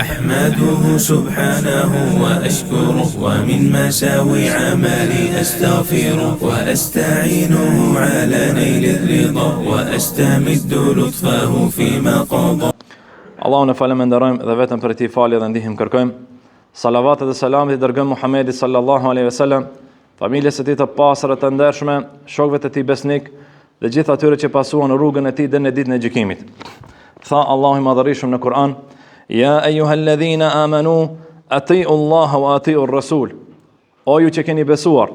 أحمده سبحانه وأشكره ومن مساوي عملي أستغفره وأستعينه على نيل الرضا وأستمد لطفه فيما قضى. Allahun e falenderojmë dhe vetëm për ti falje dhe ndihmë kërkojmë. Salavat dhe selamit i dërgojmë Muhamedit sallallahu alaihi wasallam, familjes së tij të pastër të ndershme, shokëve të tij besnik dhe gjithë atyre që pasuan rrugën e tij deri në ditën e gjykimit. Tha Allahu i Madhërisht në Kur'an: "Ya ayyuhalladhina amanu ati'u Allaha wa ati'u ar-rasul." O ju që keni besuar,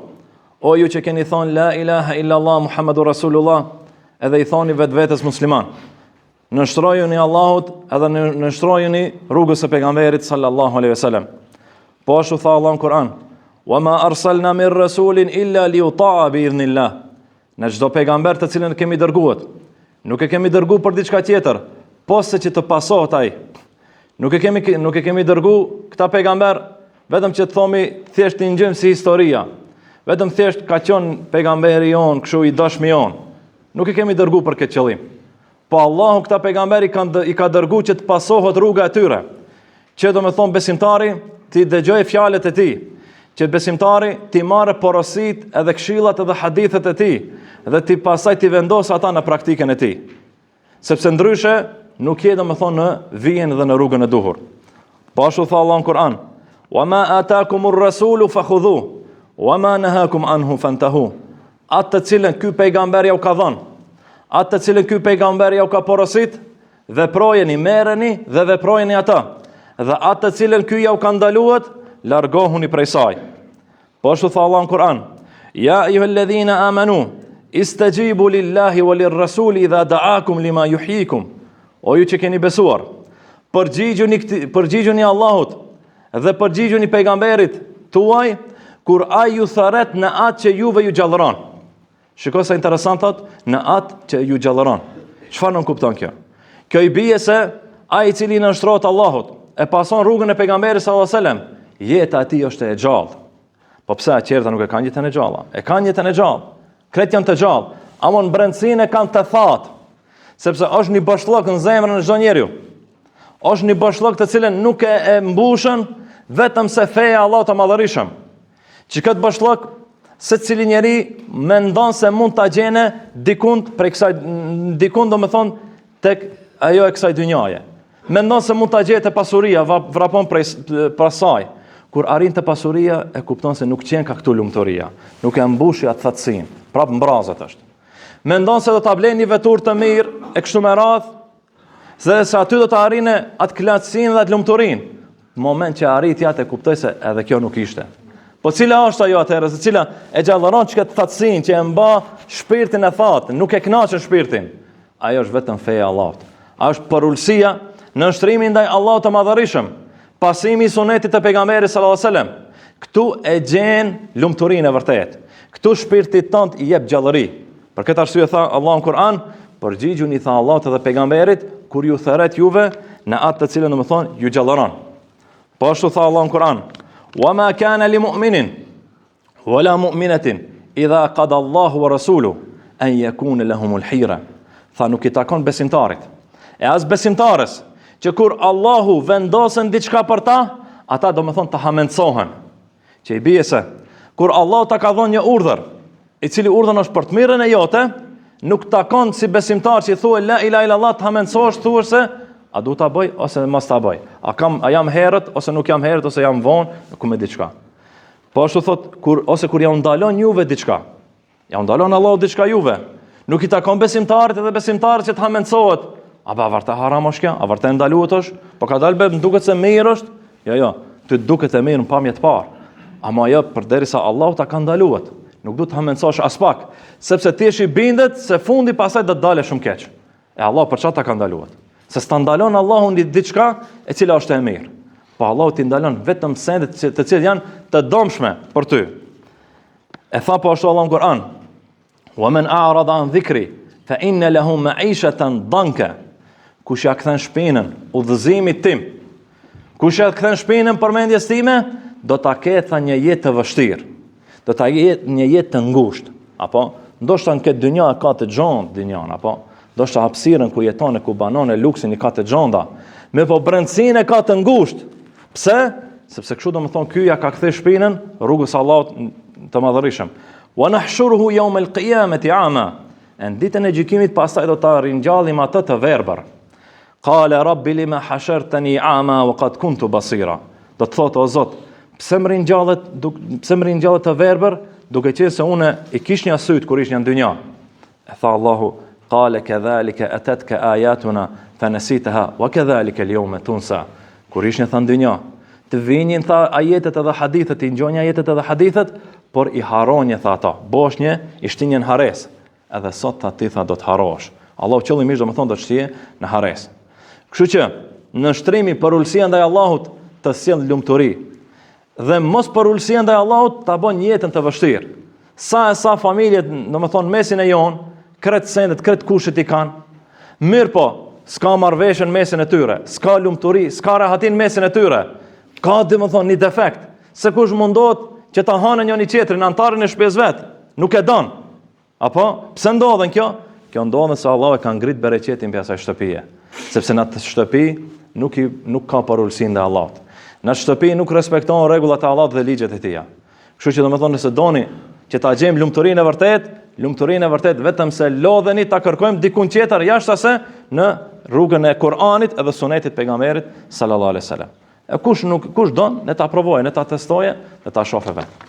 o ju që keni thonë la ilaha illa Allah Muhammadur Rasulullah, edhe i thoni vetvetes musliman. Nështrojuni Allahut edhe nështrojuni rrugës së pejgamberit sallallahu alaihi wasallam. Po ashtu tha Allah në Kur'an: "Wa ma arsalna min rasulin illa liyuta'a bi idhnillah." Në çdo pejgamber të cilën kemi dërguar, nuk e kemi dërguar për diçka tjetër, posa që të pasohet ai. Nuk e kemi dërguar këta pejgamber vetëm që të thomi thjesht i ngjëm si historia. Vetëm thjesht ka qenë pejgamberi jon, kështu i dashmi jon. Nuk e kemi dërguar për këtë qëllim. Po Allahu këta pejgamberi i ka dërguar që të pasohet rruga e tyre. Që do me thonë besimtari ti dëgjoj fjalët e tij, që besimtari ti marrë porosit edhe këshillat edhe hadithet e tij dhe ti pasaj ti vendos ata në praktikën e tij. Sepse ndryshe nuk je do me thonë në vijen dhe në rrugën e duhur. Po ashtu tha Allah në Kur'an: "Wa ma atakumur rasulu fakhudhu, wa ma nahakum anhu fantahu." Atë të cilën ky pejgamber ja u ka dhënë, atë të cilën ky pejgamber ja u ka porosit, veprojeni, merreni dhe veprojeni ata. Dhe atë të cilën ky ja u ka ndaluar, largohuni prej saj. Po ashtu tha Allah në Kur'an: "Ya ayyuhalladhina amanu istajibu lillahi walirrasuli idha da'akum lima yuhyikum." O ju që keni besuar, përgjigjuni Allahut dhe përgjigjuni pejgamberit tuaj kur ai ju tharret në atë që juve ju gjallëron. Shikoj sa interesant thot, në atë që ju gjallëron. Çfarë nuk kupton kjo? Kjo i bie se ai i cili nënshtrohet Allahut e pason rrugën e pejgamberit sallallahu alajhi wasallam, jeta e tij është e gjallë. Po pse qerta nuk e kanë jetën e gjallë? E kanë jetën e gjallë. Kretë janë të gjallë, ama në brendësinë e kanë të thatë. Sepse është një bashllok në zemrën e çdo njeriu. Është një bashllok të cilën nuk e mbushën vetëm se feja Allahut të Madhërisëm. Që këtë bashllok secili njeri mendon se mund ta gjene dikund prej kësaj, dikund do me thonë tek ajo e kësaj dynjaje. Mendon se mund ta gjejë te pasuria, vrapon prej saj. Kur arrin te pasuria e kupton se nuk qen ka këtu lumturia, nuk e mbushi atë thatësinë, prap mbrazet është. Mendon se do ta blejë një vetur të mirë e kështu me radhë, se aty do ta arrinë atë kënaqësinë dhe atë lumturinë. Në moment që arrit atë e kuptoj se edhe kjo nuk ishte. Po cila është ajo atëherë, se cila e gjallëron çka thatësinë, që e mba shpirtin e thatë, nuk e kënaqën shpirtin. Ajo është vetëm feja e Allahut. Ajo është porulsia në nshtrimin ndaj Allahut të Madhërisëm, pasimi i sunetit të pejgamberit sallallahu alajhi wasallam. Ktu e gjen lumturinë e vërtetë. Ktu shpirtit tënd i jep gjallëri. Për këtë arsye tha Allahu në Kur'an: "Përgjigjuni tha Allahut dhe pejgamberit kur ju therret juve në atë të cilën do të thonë ju gjallëron." Po ashtu tha Allahu në Kur'an: "Wa ma kana li mu'minin wala mu'minatin idha qada Allahu wa rasuluhu an yakuna lahumul hira." Tha nuk i takon besimtarit e as besimtarës që kur Allahu vendosën diçka për ta, ata do me thonë të hamencohen. Që i bie se kur Allahu ta ka dhënë një urdhër, i cili urdhën është për të mirën e jote, nuk takon si besimtar që i thuaj la ilaha illallah të hamencohesh, thuash se a du ta bëj ose mos ta bëj. A jam herët ose nuk jam herët ose jam vonë, ku me diçka. Po ashtu thot kur ja ndalon juve diçka. Ja ndalon Allahu diçka juve. Nuk i takon besimtarit edhe besimtarët që të hamencohet. A ba vërtet haram është kjo? A vërtet ndaluhet është? Po ka dalë më duket se mirë është? Jo, ty duket e mirë në pamje të parë. Ama ajo përderisa Allahu ta ka ndaluar, nuk duhet të hamencosh as pak, sepse ti je i bindet se fundi pasaj do të dalë shumë keq. E Allah për çfarë ta ka ndaluar? Se s'ta ndalon Allahu diçka e cila është e mirë. Po Allahu t'i ndalon vetëm sendet të cilat janë të dëmshme për ty. E tha po ashtu Allah në Kur'an: "Wa man a'rada an dhikri fa inna lahu ma'ishatan danka." Kush ja kthen shpinën udhëzimit tim, kush ja kthen shpinën përmendjes time, do ta ketë një jetë të vështirë. Do ta jetë një jetë të ngushtë. Apo ndoshta në këtë dynjë ka të gjontë dynjan, apo ndoshta hapësirën ku jeton e ku banon e luksin i ka të gjonda. Me po brendësinë e ka të ngushtë. Pse? Sepse kështu do më thonë ky ja ka kthe shpinën rrugës së Allahut të madhërisëm. Wa nahshuruhu yawm al-qiyamati ama. Në ditën e gjykimit pastaj do ta ringjallim atë të verbër. Qala rabbi lima hashartani ama wa qad kuntu basira. Do të thotë o Zot, pse më ringjallet të verbër, duke qenë se unë i kish një syt kur ishte në dynja. E tha Allahu, qala kadhalika atatka ayatuna fanasitaha wa kadhalika al-yawma tunsa. Kur ishte në dynja, të vinin tha ajetet edhe hadithet, i ngjoni ajetet edhe hadithet, por i haronje tha ata. Boshnje i shtinjen hares. Edhe sot tha ti tha do të harosh. Allahu qëllimisht do të thonë do të shtije në hares. Kështu që në shtrimi për ulësia ndaj Allahut të sjell lumturi dhe mos për ulësia ndaj Allahut ta bën jetën të vështirë. Sa familjet, do të thonë mesin e jon, kret sendet, kret kushtet i kanë. Mirë po, s'ka marrveshën mesin e tyre, s'ka lumturi, s'ka rahatin mesin e tyre. Ka dhe më thonë një defekt, se kush mundohet që ta hanë njëri tjetrin antarin e shtëpisë vet, nuk e don. Apo pse ndodhen kjo? Kjo ndodhen se Allah e ka ngrit bereqetin mbi asaj shtëpie. Sepse në atë shtëpi nuk ka parulësi ndaj Allahut. Në atë shtëpi nuk respekton rregullat e Allahut dhe ligjet e Tij. Kështu që domethënë nëse doni që ta gjejmë lumturinë e vërtet vetëm se lodheni ta kërkojmë dikun tjetër jashtë asaj në rrugën e Kur'anit edhe sunetit pejgamberit sallallahu alaihi wasallam. E kush don, ne ta provojë, ne ta testoje, ne ta shohë vetë.